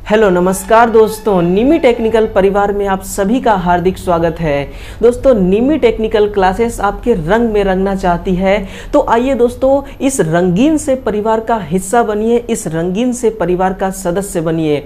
Hello नमस्कार दोस्तों, निमी technical परिवार में आप सभी का हार्दिक स्वागत है। दोस्तों, निमी टेक्निकल क्लासेस आपके रंग में रंगना चाहती है, तो आइए दोस्तों इस रंगीन से परिवार का हिस्सा बनिए, इस रंगीन से परिवार का सदस्य बनिए।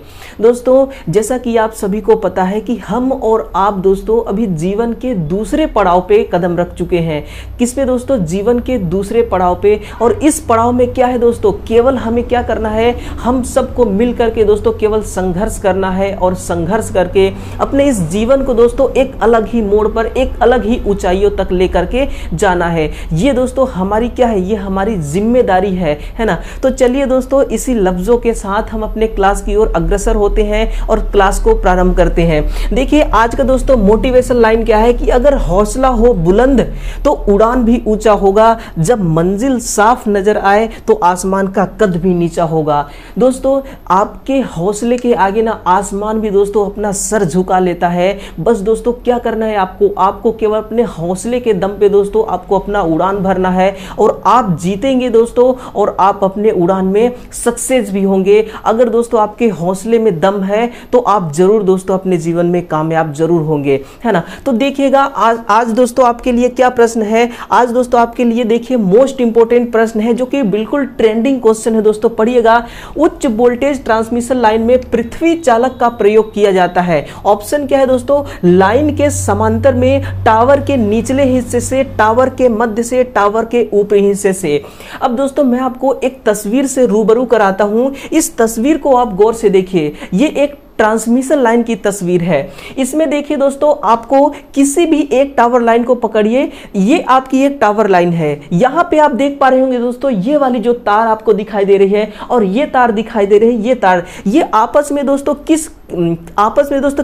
दोस्तों, जैसा कि आप सभी को पता है कि हम और आप दोस्तों अभी जीवन के दूसरे पड़ाव पे कदम रख चुके हैं। किस पे दोस्तों? जीवन के दूसरे पड़ाव पे। और इस पड़ाव में क्या है दोस्तों, केवल हमें क्या करना है, हम सबको मिल करके दोस्तों केवल संघर्ष करना है और संघर्ष करके अपने इस जीवन को दोस्तों एक अलग ही मोड़ पर, एक अलग ही ऊंचाइयों तक लेकर के जाना है। ये दोस्तों हमारी क्या है, ये हमारी जिम्मेदारी है ना। तो चलिए दोस्तों, इसी लफ्जों के साथ हम अपने क्लास की ओर अग्रसर होते हैं और क्लास को प्रारंभ करते हैं। देखिए, आज का दोस्तों मोटिवेशन लाइन क्या है कि अगर हौसला हो बुलंद तो उड़ान भी ऊंचा होगा, जब मंजिल साफ नजर आए तो आसमान का कद भी नीचा होगा। दोस्तों, आपके हौसले के आगे ना आसमान भी दोस्तों अपना सर झुका लेता है। बस दोस्तों क्या करना है, आपको केवल अपने हौसले के दम पे दोस्तों आपको अपना उड़ान भरना है और आप जीतेंगे दोस्तों, और आप अपने उड़ान में सक्सेस भी होंगे। अगर दोस्तों आपके हौसले में दम है तो आप जरूर दोस्तों अपने जीवन में कामयाब जरूर होंगे, है ना। तो देखिएगा आज दोस्तों आपके लिए क्या प्रश्न है। आज दोस्तों आपके लिए देखिए मोस्ट इंपोर्टेंट प्रश्न है, जो कि बिल्कुल ट्रेंडिंग क्वेश्चन है दोस्तों। पढ़िएगा, उच्च वोल्टेज ट्रांसमिशन लाइन में पृथ्वी चालक का प्रयोग किया जाता है। ऑप्शन क्या है दोस्तों? लाइन के समांतर में, टावर के निचले हिस्से से, टावर के मध्य से, टावर के ऊपरी हिस्से से। अब दोस्तों मैं आपको एक तस्वीर से रूबरू कराता हूं। इस तस्वीर को आप गौर से देखिए, ये एक ट्रांसमिशन लाइन की तस्वीर है। इसमें देखिए दोस्तों, आपको किसी भी एक टावर लाइन को पकड़िए, ये आपकी एक टावर लाइन है। यहां पे आप देख पा रहे होंगे दोस्तों, ये वाली जो तार आपको दिखाई दे रही है और ये तार दिखाई दे रही है, ये तार, ये आपस में दोस्तों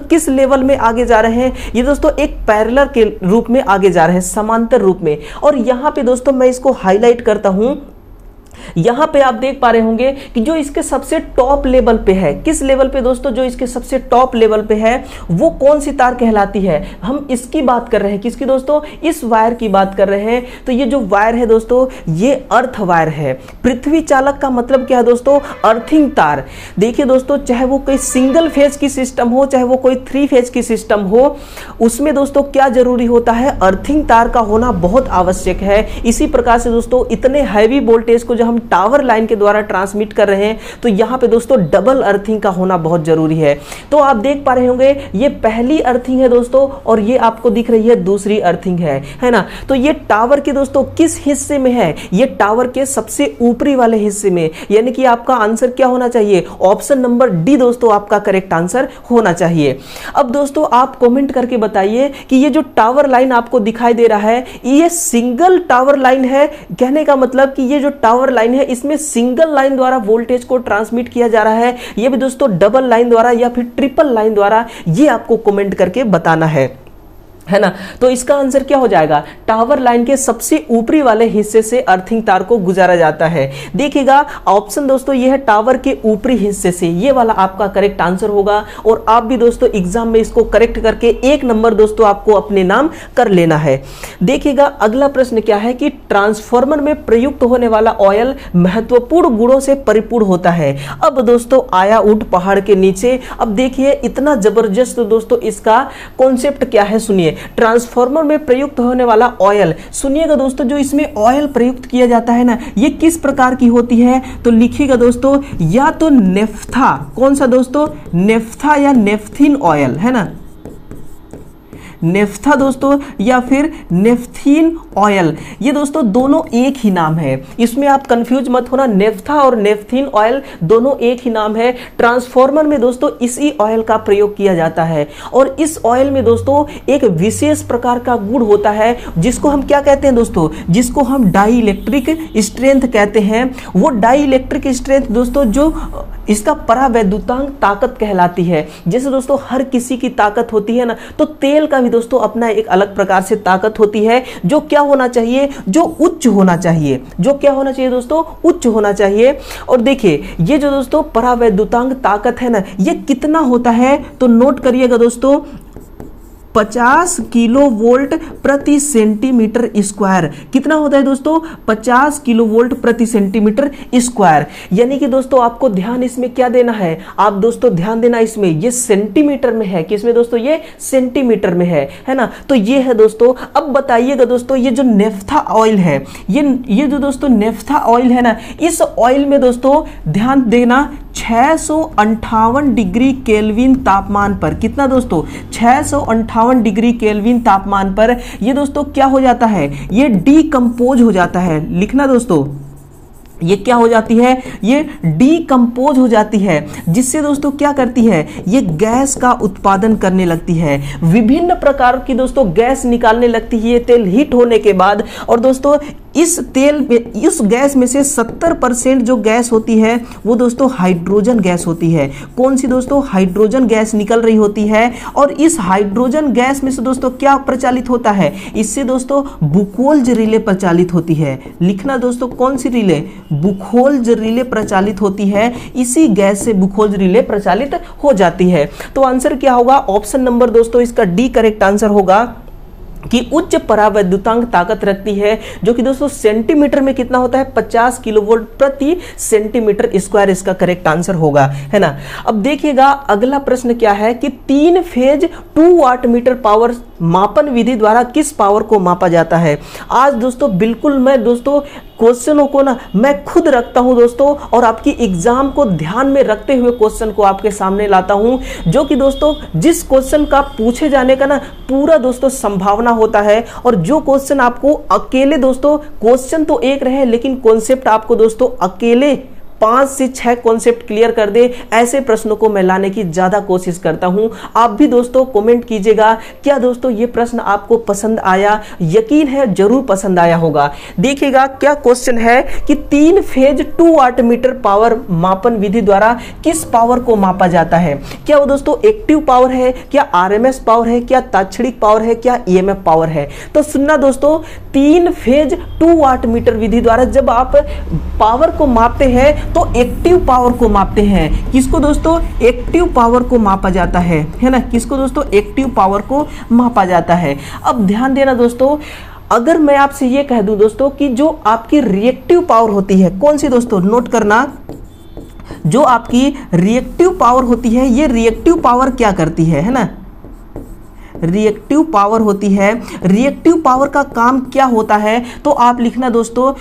किस लेवल में आगे जा रहे हैं? ये दोस्तों एक पैरेलल के रूप में आगे जा रहे हैं, समांतर रूप में। और यहां पे दोस्तों मैं इसको हाईलाइट करता हूं। यहां पे आप देख पा रहे होंगे कि जो इसके सबसे टॉप लेवल पे है, किस लेवल पे दोस्तों, जो इसके सबसे टॉप लेवल पे है वो कौन सी तार कहलाती है? हम इसकी बात कर रहे हैं। किसकी दोस्तों? इस वायर की बात कर रहे हैं। तो ये जो वायर है दोस्तों, ये अर्थ वायर है। पृथ्वी चालक का मतलब क्या है दोस्तों? अर्थिंग तार। देखिए दोस्तों, चाहे वो कोई सिंगल फेज की सिस्टम हो, चाहे वो कोई 3 फेज की सिस्टम हो, उसमें दोस्तों क्या जरूरी होता है? अर्थिंग तार का होना बहुत आवश्यक है। इसी प्रकार से दोस्तों इतने हैवी वोल्टेज को हम टावर लाइन के द्वारा ट्रांसमिट कर रहे हैं, तो यहां पे दोस्तों डबल अर्थिंग का होना बहुत जरूरी है। तो आप देख पा रहे होंगे, ये पहली अर्थिंग है दोस्तों, और ये आपको दिख रही है दूसरी अर्थिंग है ना। तो ये टावर के दोस्तों किस हिस्से में है? ये टावर के सबसे ऊपरी वाले हिस्से में। यानी कि आपका आंसर क्या होना चाहिए? ऑप्शन नंबर डी दोस्तों आपका करेक्ट आंसर होना चाहिए। अब दोस्तों आप कमेंट करके बताइए कि ये जो टावर लाइन आपको दिखाई दे रहा है, ये सिंगल टावर लाइन है। कहने का मतलब कि ये जो टावर लाइन है, इसमें सिंगल लाइन द्वारा वोल्टेज को ट्रांसमिट किया जा रहा है, ये भी दोस्तों डबल लाइन द्वारा या फिर ट्रिपल लाइन द्वारा, ये आपको कमेंट करके बताना है ना। तो इसका आंसर क्या हो जाएगा? टावर लाइन के सबसे ऊपरी वाले हिस्से से अर्थिंग तार को गुजारा जाता है। देखिएगा, ऑप्शन दोस्तों ये है टावर के ऊपरी हिस्से से, ये वाला आपका करेक्ट आंसर होगा। और आप भी दोस्तों एग्जाम में इसको करेक्ट करके 1 नंबर दोस्तों आपको अपने नाम कर लेना है। देखिएगा, अगला प्रश्न क्या है कि ट्रांसफार्मर में प्रयुक्त होने वाला ऑयल महत्वपूर्ण गुणों से परिपूर्ण होता है। अब दोस्तों आया ऊंट पहाड़ के नीचे। अब देखिए इतना जबरदस्त दोस्तों इसका कॉन्सेप्ट क्या है, सुनिए। ट्रांसफार्मर में प्रयुक्त होने वाला ऑयल, सुनिएगा दोस्तों, जो इसमें ऑयल प्रयुक्त किया जाता है ना, ये किस प्रकार की होती है? तो लिखिएगा दोस्तों, या तो नेफ्था, कौन सा दोस्तों? नेफ्था या नेफ्थिन ऑयल, है ना। नेफ्था दोस्तों या फिर नेफ्थीन ऑयल, ये दोस्तों दोनों एक ही नाम है, इसमें आप कंफ्यूज मत होना। नेफ्था और नेफ्थीन ऑयल दोनों एक ही नाम है। ट्रांसफार्मर में दोस्तों इसी ऑयल का प्रयोग किया जाता है, और इस ऑयल में दोस्तों एक विशेष प्रकार का गुण होता है, जिसको हम क्या कहते हैं दोस्तों? जिसको हम डाई इलेक्ट्रिक स्ट्रेंथ कहते हैं। वो डाई इलेक्ट्रिक स्ट्रेंथ दोस्तों जो इसका परावैद्युतांक ताकत कहलाती है। जैसे दोस्तों हर किसी की ताकत होती है ना, तो तेल का भी दोस्तों अपना एक अलग प्रकार से ताकत होती है, जो क्या होना चाहिए? जो उच्च होना चाहिए। जो क्या होना चाहिए दोस्तों? उच्च होना चाहिए। और देखिए ये जो दोस्तों परावैद्युतांक ताकत है ना, ये कितना होता है? तो नोट करिएगा दोस्तों, 50 किलो वोल्ट प्रति सेंटीमीटर स्क्वायर। कितना होता है दोस्तों? 50 किलो वोल्ट प्रति सेंटीमीटर स्क्वायर। यानी कि दोस्तों आपको ध्यान इसमें क्या देना है? आप दोस्तों ध्यान देना इसमें, ये सेंटीमीटर में है। किसमें दोस्तों? ये सेंटीमीटर में है ना। तो ये है दोस्तों। अब बताइएगा दोस्तों, ये जो नेफ्था ऑयल है, ये जो दोस्तों नेफ्था ऑयल है ना, इस ऑयल में दोस्तों ध्यान देना 658 डिग्री केल्विन तापमान पर, कितना दोस्तों? 658 डिग्री केल्विन तापमान पर ये दोस्तों क्या हो जाता है? ये डीकंपोज हो जाता है। लिखना दोस्तों, ये क्या हो जाती है? ये डीकंपोज हो जाती है, जिससे दोस्तों क्या करती है? ये गैस का उत्पादन करने लगती है, विभिन्न प्रकार की दोस्तों गैस निकालने लगती है ये तेल हीट होने के बाद। और दोस्तों इस तेल में, इस गैस में से 70% जो गैस होती है वो दोस्तों हाइड्रोजन गैस होती है। कौन सी दोस्तों? हाइड्रोजन गैस निकल रही होती है। और इस हाइड्रोजन गैस में से दोस्तों क्या प्रचालित होता है? इससे दोस्तों बुकोल्ज रिले प्रचालित होती है। लिखना दोस्तों, कौन सी रिले? बुकोल्ज रिले प्रचालित होती है। इसी गैस से बुकोल्ज रिले प्रचालित हो जाती है। तो आंसर क्या होगा? ऑप्शन नंबर दोस्तों इसका डी करेक्ट आंसर होगा कि उच्च परावैद्युतांक ताकत रखती है, जो कि दोस्तों सेंटीमीटर में कितना होता है? 50 किलोवोल्ट प्रति सेंटीमीटर स्क्वायर इसका करेक्ट आंसर होगा, है ना। अब देखिएगा अगला प्रश्न क्या है कि 3 फेज 2 वाट मीटर पावर मापन विधि द्वारा किस पावर को मापा जाता है। आज दोस्तों बिल्कुल मैं दोस्तों क्वेश्चनों को ना मैं खुद रखता हूं दोस्तों, और आपकी एग्जाम को ध्यान में रखते हुए क्वेश्चन को आपके सामने लाता हूं, जो कि दोस्तों जिस क्वेश्चन का पूछे जाने का ना पूरा दोस्तों संभावना होता है। और जो क्वेश्चन आपको अकेले दोस्तों, क्वेश्चन तो एक रहे लेकिन कॉन्सेप्ट आपको दोस्तों अकेले 5 से 6 कॉन्सेप्ट क्लियर कर दे, ऐसे प्रश्नों को मैं लाने की ज्यादा कोशिश करता हूं। आप भी दोस्तों कमेंट कीजिएगा, क्या दोस्तों ये प्रश्न आपको पसंद आया? यकीन है जरूर पसंद आया होगा। देखिएगा क्या क्वेश्चन है कि 3 फेज 2 वाट मीटर पावर मापन विधि द्वारा किस पावर को मापा जाता है। क्या वो दोस्तों एक्टिव पावर है, क्या आरएमएस पावर है, क्या तात्क्षणिक पावर है, क्या ईएमएफ पावर है? तो सुनना दोस्तों, 3 फेज 2 वाट मीटर विधि द्वारा जब आप पावर को मापते हैं तो एक्टिव पावर को मापते हैं। किसको दोस्तों? एक्टिव पावर को मापा जाता है ना। किसको दोस्तों? एक्टिव पावर को मापा जाता है। अब ध्यान देना दोस्तों, अगर मैं आपसे ये कह दूं दोस्तों कि जो आपकी रिएक्टिव पावर होती है, कौन सी दोस्तों? नोट करना, जो आपकी रिएक्टिव पावर होती है, ये रिएक्टिव पावर क्या करती है ना। रिएक्टिव पावर होती है, रिएक्टिव पावर का काम क्या होता है? तो आप लिखना दोस्तों,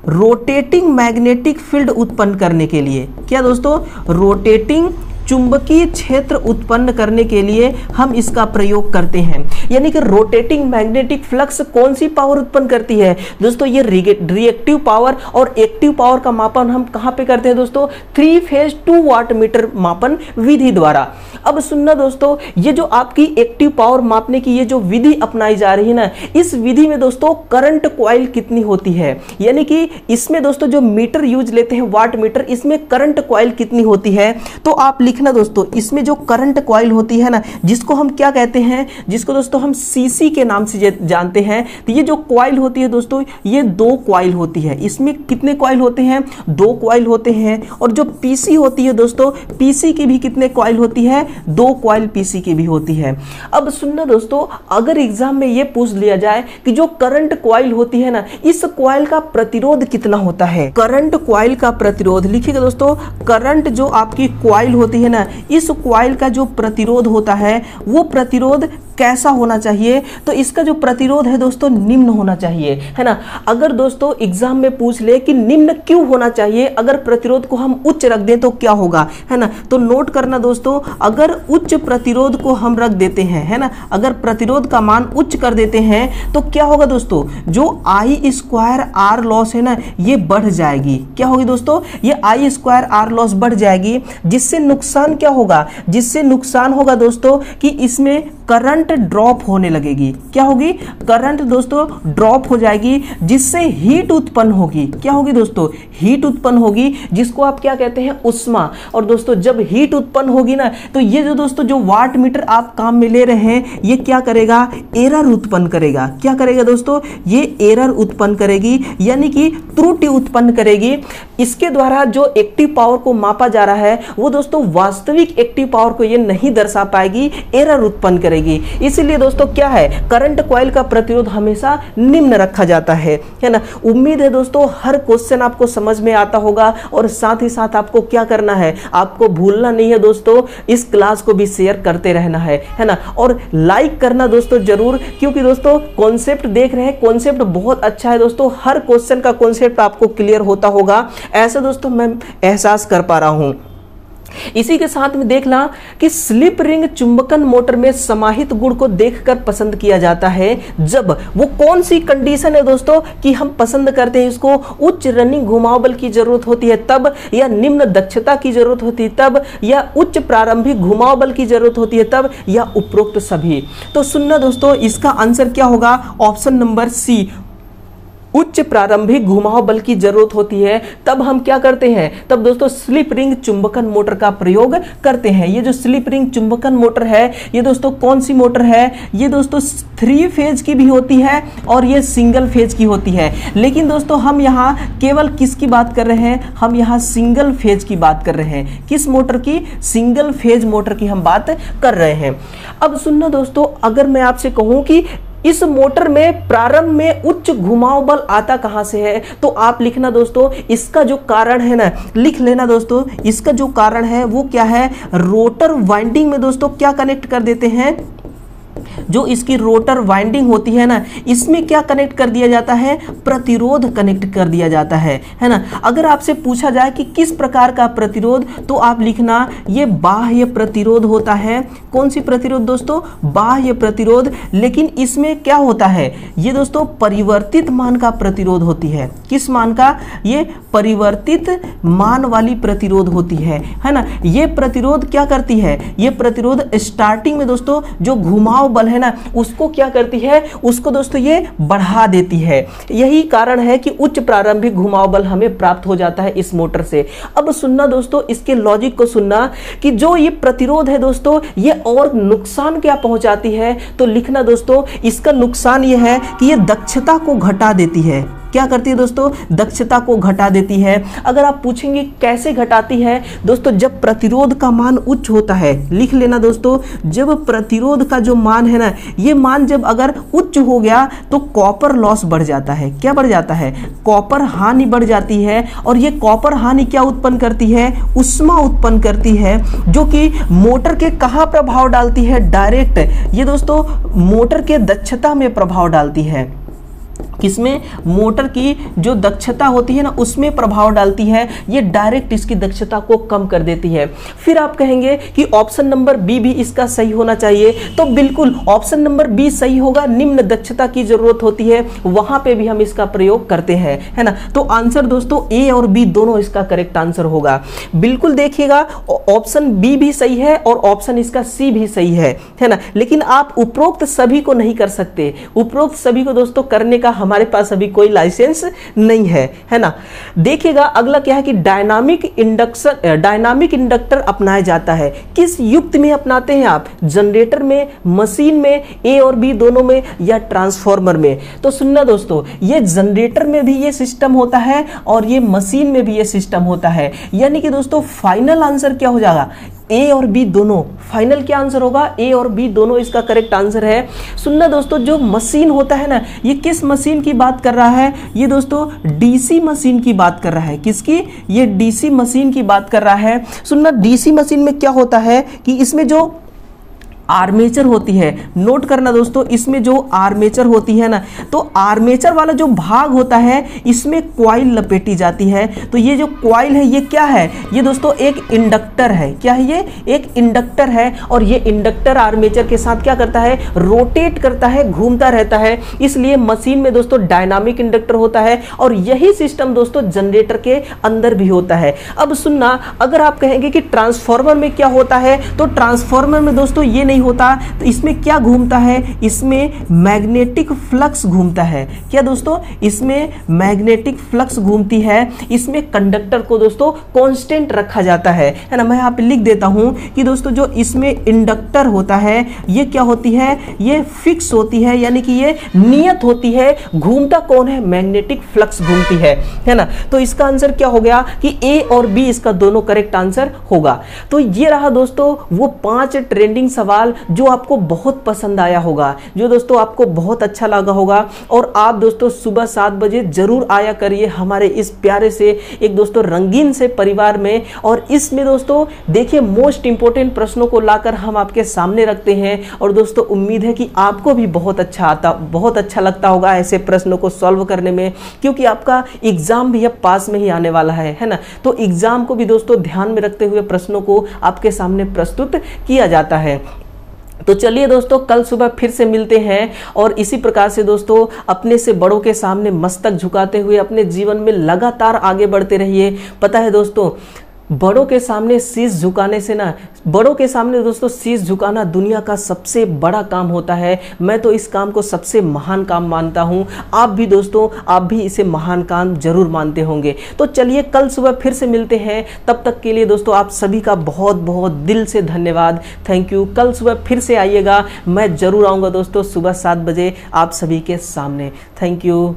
रोटेटिंग मैग्नेटिक फील्ड उत्पन्न करने के लिए। क्या दोस्तों? रोटेटिंग चुंबकीय क्षेत्र उत्पन्न करने के लिए हम इसका प्रयोग करते हैं। यानी कि रोटेटिंग मैग्नेटिक फ्लक्स कौन सी पावर उत्पन्न करती है दोस्तों? ये रिएक्टिव पावर। और एक्टिव पावर का मापन हम कहां पे करते हैं दोस्तों? 3 फेज 2 वाट मीटर मापन विधि द्वारा। अब सुनना दोस्तों, ये जो आपकी एक्टिव पावर मापने की ये जो विधि अपनाई जा रही है ना, इस विधि में दोस्तों करंट कॉइल कितनी होती है? यानी कि इसमें दोस्तों जो मीटर यूज लेते हैं वाट मीटर, इसमें करंट कॉइल कितनी होती है? तो आप लिखना दोस्तों, इसमें जो करंट कॉइल होती है ना, जिसको हम क्या कहते हैं? जिसको दोस्तों हम सीसी के नाम से जानते हैं। तो ये जो कॉइल होती है दोस्तों, ये 2 कॉइल होती है। इसमें कितने कॉइल होते हैं? 2 कॉइल होते हैं। और जो पीसी होती है दोस्तों, पीसी की भी कितने कॉइल होती है? 2 कॉइल पीसी की भी होती है। अब सुनना दोस्तों, अगर एग्जाम में ये पूछ लिया जाए कि जो करंट कॉइल होती है ना, इस कॉइल का प्रतिरोध कितना होता है? करंट कॉइल का प्रतिरोध लिखिएगा दोस्तों, करंट जो आपकी कॉइल होती है ना, इस कॉइल का जो प्रतिरोध होता है वो प्रतिरोध कैसा होना चाहिए? तो इसका जो प्रतिरोध है दोस्तों निम्न होना चाहिए, है ना। अगर दोस्तों एग्जाम में पूछ ले कि निम्न क्यों होना चाहिए, अगर प्रतिरोध को हम उच्च रख दें तो क्या होगा, है ना। तो नोट करना दोस्तों, अगर उच्च प्रतिरोध को हम रख देते हैं, है ना, अगर प्रतिरोध का मान उच्च कर देते हैं तो क्या होगा दोस्तों? जो आई स्क्वायर आर लॉस है ना, ये बढ़ जाएगी। क्या होगी दोस्तों? ये आई स्क्वायर आर लॉस बढ़ जाएगी, जिससे नुकसान क्या होगा? जिससे नुकसान होगा दोस्तों कि इसमें करंट ड्रॉप होने लगेगी। क्या होगी? करंट दोस्तों ड्रॉप हो जाएगी, जिससे हीट उत्पन्न होगी। क्या होगी दोस्तों? हीट उत्पन्न होगी, जिसको आप क्या कहते हैं? उष्मा। और दोस्तों जब हीट उत्पन्न होगी ना, तो ये जो दोस्तों जो वाट मीटर आप काम में ले रहे हैं, ये क्या करेगा? एरर उत्पन्न करेगा। क्या करेगा दोस्तों? ये एरर उत्पन्न करेगी, यानी कि त्रुटि उत्पन्न करेगी। इसके द्वारा जो एक्टिव पावर को मापा जा रहा है वो दोस्तों वास्तविक एक्टिव पावर को ये नहीं दर्शा पाएगी, एरर उत्पन्न करेगी। इसीलिए दोस्तों क्या है, करंट कॉइल का प्रतिरोध हमेशा निम्न रखा जाता है ना। उम्मीद है दोस्तों हर क्वेश्चन आपको समझ में आता होगा, और साथ ही साथ आपको क्या करना है, आपको भूलना नहीं है दोस्तों, इस क्लास को भी शेयर करते रहना है ना, और लाइक करना दोस्तों जरूर, क्योंकि दोस्तों कॉन्सेप्ट देख रहे हैं, कॉन्सेप्ट बहुत अच्छा है दोस्तों, हर क्वेश्चन का कॉन्सेप्ट आपको क्लियर होता होगा, ऐसा दोस्तों मैं एहसास कर पा रहा हूं। इसी के साथ में देखना कि स्लिप रिंग चुंबकन मोटर में समाहित गुण को देखकर पसंद किया जाता है जब वो कौन सी कंडीशन है दोस्तों कि हम पसंद करते हैं इसको, उच्च रनिंग घुमाव बल की जरूरत होती है तब, या निम्न दक्षता की जरूरत होती है तब, या उच्च प्रारंभिक घुमाव बल की जरूरत होती है तब, या उपरोक्त सभी। तो सुनना दोस्तों, इसका आंसर क्या होगा, ऑप्शन नंबर सी, उच्च प्रारंभिक घुमाव बल की जरूरत होती है तब हम क्या करते हैं, तब दोस्तों स्लिप रिंग चुंबकन मोटर का प्रयोग करते हैं। ये जो स्लिप रिंग चुंबकन मोटर है, ये दोस्तों कौन सी मोटर है, ये दोस्तों 3 फेज की भी होती है और ये सिंगल फेज की होती है, लेकिन दोस्तों हम यहाँ केवल किसकी बात कर रहे हैं, हम यहाँ सिंगल फेज की बात कर रहे हैं। किस मोटर की, सिंगल फेज मोटर की हम बात कर रहे हैं। अब सुनना दोस्तों, अगर मैं आपसे कहूं कि इस मोटर में प्रारंभ में उच्च घुमाव बल आता कहां से है, तो आप लिखना दोस्तों, इसका जो कारण है ना, लिख लेना दोस्तों, इसका जो कारण है वो क्या है, रोटर वाइंडिंग में दोस्तों क्या कनेक्ट कर देते हैं, जो इसकी रोटर वाइंडिंग होती है ना, इसमें क्या कनेक्ट कर दिया जाता है, प्रतिरोध कनेक्ट कर दिया जाता है ना। अगर आपसे पूछा जाए कि किस प्रकार का प्रतिरोध, तो आप लिखना ये बाह्य प्रतिरोध होता है। कौन सी प्रतिरोध दोस्तों, बाह्य प्रतिरोध, लेकिन इसमें क्या होता है, ये दोस्तों परिवर्तित मान का प्रतिरोध होती है। किस मान का, ये परिवर्तित मान वाली प्रतिरोध होती है ना। ये प्रतिरोध क्या करती है, ये प्रतिरोध स्टार्टिंग में दोस्तों जो घुमाव बल है ना, उसको क्या करती है, उसको दोस्तों ये बढ़ा देती है। यही कारण है कि उच्च प्रारंभिक घुमाव बल हमें प्राप्त हो जाता है इस मोटर से। अब सुनना दोस्तों, इसके लॉजिक को सुनना कि जो ये प्रतिरोध है दोस्तों, ये और नुकसान क्या पहुंचाती है, तो लिखना दोस्तों, इसका नुकसान ये है कि ये दक्षता को घटा देती है। क्या करती है दोस्तों, दक्षता को घटा देती है। अगर आप पूछेंगे कैसे घटाती है दोस्तों, जब प्रतिरोध का मान उच्च होता है, लिख लेना दोस्तों, जब प्रतिरोध का जो मान है ना, ये मान जब अगर उच्च हो गया तो कॉपर लॉस बढ़ जाता है। क्या बढ़ जाता है, कॉपर हानि बढ़ जाती है, और ये कॉपर हानि क्या उत्पन्न करती है, उष्मा उत्पन्न करती है, जो कि मोटर के कहाँ प्रभाव डालती है, डायरेक्ट ये दोस्तों मोटर के दक्षता में प्रभाव डालती है। किसमें, मोटर की जो दक्षता होती है ना, उसमें प्रभाव डालती है, ये डायरेक्ट इसकी दक्षता को कम कर देती है। फिर आप कहेंगे कि ऑप्शन नंबर बी भी इसका सही होना चाहिए, तो बिल्कुल ऑप्शन नंबर बी सही होगा। निम्न दक्षता की जरूरत होती है, वहां पे भी हम इसका प्रयोग करते हैं, है ना। तो आंसर दोस्तों ए और बी दोनों इसका करेक्ट आंसर होगा। बिल्कुल देखिएगा, ऑप्शन बी भी सही है और ऑप्शन इसका सी भी सही है ना। लेकिन आप उपरोक्त सभी को नहीं कर सकते, उपरोक्त सभी को दोस्तों करने का हमारे पास अभी कोई लाइसेंस नहीं है ना। देखिएगा अगला क्या है कि डायनामिक इंडक्टर अपनाया जाता है। किस युक्त में अपनाते हैं आप, जनरेटर में, मशीन में, ए और बी दोनों में, या ट्रांसफार्मर में। तो सुनना दोस्तों, ये जनरेटर में भी ये सिस्टम होता है और ये मशीन में भी ये सिस्टम होता है। यानी कि दोस्तों फाइनल आंसर क्या हो जाएगा, ए और बी दोनों। फाइनल क्या आंसर होगा, ए और बी दोनों इसका करेक्ट आंसर है। सुनना दोस्तों, जो मशीन होता है ना, ये किस मशीन की बात कर रहा है, ये दोस्तों डीसी मशीन की बात कर रहा है। किसकी, ये डीसी मशीन की बात कर रहा है। सुनना, डीसी मशीन में क्या होता है कि इसमें जो आर्मेचर होती है, नोट करना दोस्तों, इसमें जो आर्मेचर होती है ना, तो आर्मेचर वाला जो भाग होता है इसमें कॉइल लपेटी जाती है। तो ये जो कॉइल है ये क्या है, ये दोस्तों एक इंडक्टर है। क्या है ये, एक इंडक्टर है, और ये इंडक्टर आर्मेचर के साथ क्या करता है, रोटेट करता है, घूमता रहता है। इसलिए मशीन में दोस्तों डायनामिक इंडक्टर होता है, और यही सिस्टम दोस्तों जनरेटर के अंदर भी होता है। अब सुनना, अगर आप कहेंगे कि ट्रांसफार्मर में क्या होता है, तो ट्रांसफार्मर में दोस्तों ये नहीं होता, तो इसमें क्या घूमता है, इसमें मैग्नेटिक फ्लक्स घूमता है। क्या दोस्तों, इसमें मैग्नेटिक फ्लक्स घूमती है। इसमें कंडक्टर को दोस्तों कांस्टेंट रखा जाता है ना। मैं यहाँ पे लिख देता हूं कि दोस्तों जो इसमें इंडक्टर होता है ये क्या होती है, ये फिक्स होती है, यानी कि ये नियत होती है। घूमता कौन है, मैग्नेटिक फ्लक्स घूमती है ना। तो इसका आंसर क्या हो गया कि ए और बी इसका दोनों करेक्ट आंसर होगा। तो ये रहा दोस्तों वो 5 ट्रेंडिंग सवाल सवाल जो आपको बहुत पसंद आया होगा, जो दोस्तों आपको बहुत अच्छा लगा होगा। और आप दोस्तों सुबह 7 बजे जरूर आया करिए हमारे इस प्यारे से एक दोस्तों रंगीन से परिवार में। और इसमें दोस्तों देखिए मोस्ट इंपोर्टेंट प्रश्नों को लाकर हम आपके सामने रखते हैं। और दोस्तों उम्मीद है कि आपको भी बहुत अच्छा लगता होगा ऐसे प्रश्नों को सॉल्व करने में, क्योंकि आपका एग्जाम भी अब पास में ही आने वाला है ना। तो एग्जाम को भी दोस्तों ध्यान में रखते हुए प्रश्नों को आपके सामने प्रस्तुत किया जाता है। तो चलिए दोस्तों कल सुबह फिर से मिलते हैं और इसी प्रकार से दोस्तों अपने से बड़ों के सामने मस्तक झुकाते हुए अपने जीवन में लगातार आगे बढ़ते रहिए। पता है दोस्तों, बड़ों के सामने शीश झुकाने से ना, बड़ों के सामने दोस्तों शीश झुकाना दुनिया का सबसे बड़ा काम होता है। मैं तो इस काम को सबसे महान काम मानता हूं। आप भी दोस्तों, आप भी इसे महान काम जरूर मानते होंगे। तो चलिए कल सुबह फिर से मिलते हैं। तब तक के लिए दोस्तों आप सभी का बहुत बहुत दिल से धन्यवाद। Thank you. कल सुबह फिर से आइएगा, मैं जरूर आऊँगा दोस्तों सुबह 7 बजे आप सभी के सामने। Thank you.